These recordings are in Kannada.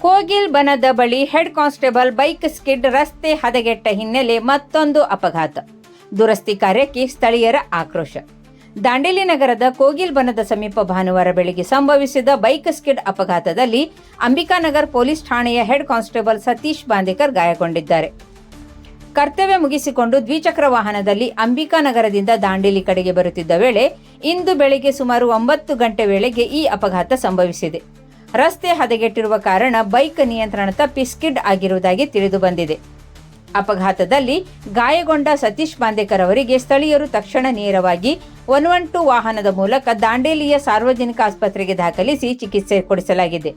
ಕೋಗಿಲ್ ಬನದ ಬಳಿ ಹೆಡ್ ಕಾನ್ಸ್ಟೇಬಲ್ ಬೈಕ್ ಸ್ಕಿಡ್, ರಸ್ತೆ ಹದಗೆಟ್ಟ ಹಿನ್ನೆಲೆ ಮತ್ತೊಂದು ಅಪಘಾತ. ದುರಸ್ತಿ ಕಾರ್ಯಕ್ಕೆ ಸ್ಥಳೀಯರ ಆಕ್ರೋಶ. ದಾಂಡೇಲಿ ನಗರದ ಕೋಗಿಲ್ ಬನದ ಸಮೀಪ ಭಾನುವಾರ ಬೆಳಗ್ಗೆ ಸಂಭವಿಸಿದ ಬೈಕ್ ಸ್ಕಿಡ್ ಅಪಘಾತದಲ್ಲಿ ಅಂಬಿಕಾನಗರ್ ಪೊಲೀಸ್ ಠಾಣೆಯ ಹೆಡ್ ಕಾನ್ಸ್ಟೇಬಲ್ ಸತೀಶ್ ಬಾಂದೇಕರ್ ಗಾಯಗೊಂಡಿದ್ದಾರೆ. ಕರ್ತವ್ಯ ಮುಗಿಸಿಕೊಂಡು ದ್ವಿಚಕ್ರ ವಾಹನದಲ್ಲಿ ಅಂಬಿಕಾನಗರದಿಂದ ದಾಂಡೇಲಿ ಕಡೆಗೆ ಬರುತ್ತಿದ್ದ ವೇಳೆ ಇಂದು ಬೆಳಗ್ಗೆ ಸುಮಾರು 9 ಗಂಟೆ ವೇಳೆಗೆ ಈ ಅಪಘಾತ ಸಂಭವಿಸಿದೆ. ರಸ್ತೆ ಹದಗೆಟ್ಟಿರುವ ಕಾರಣ ಬೈಕ್ ನಿಯಂತ್ರಣ ತಪ್ಪಿ ಸ್ಕಿಡ್ ಆಗಿರುವುದಾಗಿ ತಿಳಿದು ಬಂದಿದೆ. ಅಪಘಾತದಲ್ಲಿ ಗಾಯಗೊಂಡ ಸತೀಶ್ ಬಾಂದೇಕರ್ ಅವರಿಗೆ ಸ್ಥಳೀಯರು ತಕ್ಷಣ ನೇರವಾಗಿ 112 ವಾಹನದ ಮೂಲಕ ದಾಂಡೇಲಿಯ ಸಾರ್ವಜನಿಕ ಆಸ್ಪತ್ರೆಗೆ ದಾಖಲಿಸಿ ಚಿಕಿತ್ಸೆ ಕೊಡಿಸಲಾಗಿದೆ.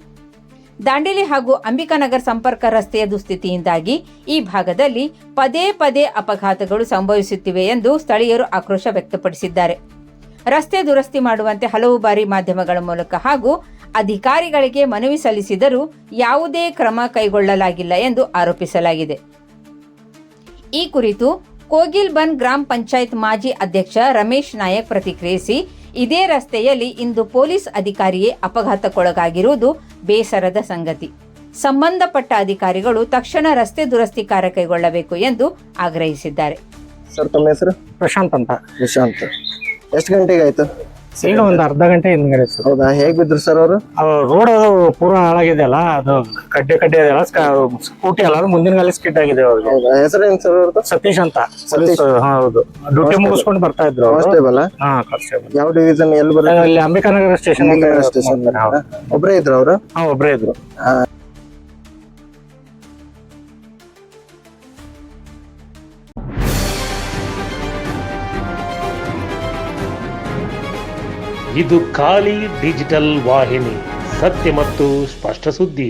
ದಾಂಡೇಲಿ ಹಾಗೂ ಅಂಬಿಕಾನಗರ್ ಸಂಪರ್ಕ ರಸ್ತೆಯ ದುಸ್ಥಿತಿಯಿಂದಾಗಿ ಈ ಭಾಗದಲ್ಲಿ ಪದೇ ಪದೇ ಅಪಘಾತಗಳು ಸಂಭವಿಸುತ್ತಿವೆ ಎಂದು ಸ್ಥಳೀಯರು ಆಕ್ರೋಶ ವ್ಯಕ್ತಪಡಿಸಿದ್ದಾರೆ. ರಸ್ತೆ ದುರಸ್ತಿ ಮಾಡುವಂತೆ ಹಲವು ಬಾರಿ ಮಾಧ್ಯಮಗಳ ಮೂಲಕ ಹಾಗೂ ಅಧಿಕಾರಿಗಳಿಗೆ ಮನವಿ ಸಲ್ಲಿಸಿದರೂ ಯಾವುದೇ ಕ್ರಮ ಕೈಗೊಳ್ಳಲಾಗಿಲ್ಲ ಎಂದು ಆರೋಪಿಸಲಾಗಿದೆ. ಈ ಕುರಿತು ಕೋಗಿಲ್ ಬನ್ ಗ್ರಾಮ ಪಂಚಾಯತ್ ಮಾಜಿ ಅಧ್ಯಕ್ಷ ರಮೇಶ್ ನಾಯಕ್ ಪ್ರತಿಕ್ರಿಯಿಸಿ, ಇದೇ ರಸ್ತೆಯಲ್ಲಿ ಇಂದು ಪೊಲೀಸ್ ಅಧಿಕಾರಿಯೇ ಅಪಘಾತಕ್ಕೊಳಗಾಗಿರುವುದು ಬೇಸರದ ಸಂಗತಿ. ಸಂಬಂಧಪಟ್ಟ ಅಧಿಕಾರಿಗಳು ತಕ್ಷಣ ರಸ್ತೆ ದುರಸ್ತಿ ಕಾರ್ಯ ಕೈಗೊಳ್ಳಬೇಕು ಎಂದು ಆಗ್ರಹಿಸಿದ್ದಾರೆ. ಸರ್, ತಮ್ಮ ಹೆಸರು? ಪ್ರಶಾಂತ್ ಅಂತ. ಪ್ರಶಾಂತ್, ಎಷ್ಟು ಗಂಟೆಗೆ ಆಯ್ತು? ಈಗ ಒಂದು ಅರ್ಧ ಗಂಟೆ ಹಿಂದ್ಗಡೆ ಸರ್. ಹೌದಾ? ಹೇಗ್ ಬಿದ್ರು ಸರ್ ಅವರು? ರೋಡ್ ಅದು ಪೂರ ಹಾಳಾಗಿದೆ ಅಲ್ಲ, ಅದು ಕಡ್ಡೆ ಇದೆಲ್ಲ, ಸ್ಕೂಟಿ ಅಲ್ಲ, ಅದು ಮುಂದಿನ ಗಾಲಿ ಸ್ಕಿಟ್ ಆಗಿದೆ ಅವ್ರಿಗೆ. ಹೌದಾ? ಹೆಸರೇನು ಸರ್ ಅವ್ರದ್ದು? ಸತೀಶ್ ಅಂತ. ಹೌದು, ಡ್ಯೂಟಿ ಮುಗಿಸ್ಕೊಂಡು ಬರ್ತಾ ಇದ್ರು. ಕಾನ್ಸ್ಟೇಬಲ್? ಹಾ, ಕಾನ್ಸ್ಟೇಬಲ್. ಯಾವ ಡಿವಿಷನ್? ಎಲ್ಲಿ ಬರುತ್ತೆ? ಇಲ್ಲಿ ಅಂಬಿಕಾನಗರ ಸ್ಟೇಷನ್. ಒಬ್ಬರೇ ಇದ್ರು ಅವರು? ಹಾ, ಒಬ್ಬರೇ ಇದ್ರು. ಇದು ಖಾಲಿ ಡಿಜಿಟಲ್ ವಾಹಿನಿ, ಸತ್ಯ ಮತ್ತು ಸ್ಪಷ್ಟ ಸುದ್ದಿ.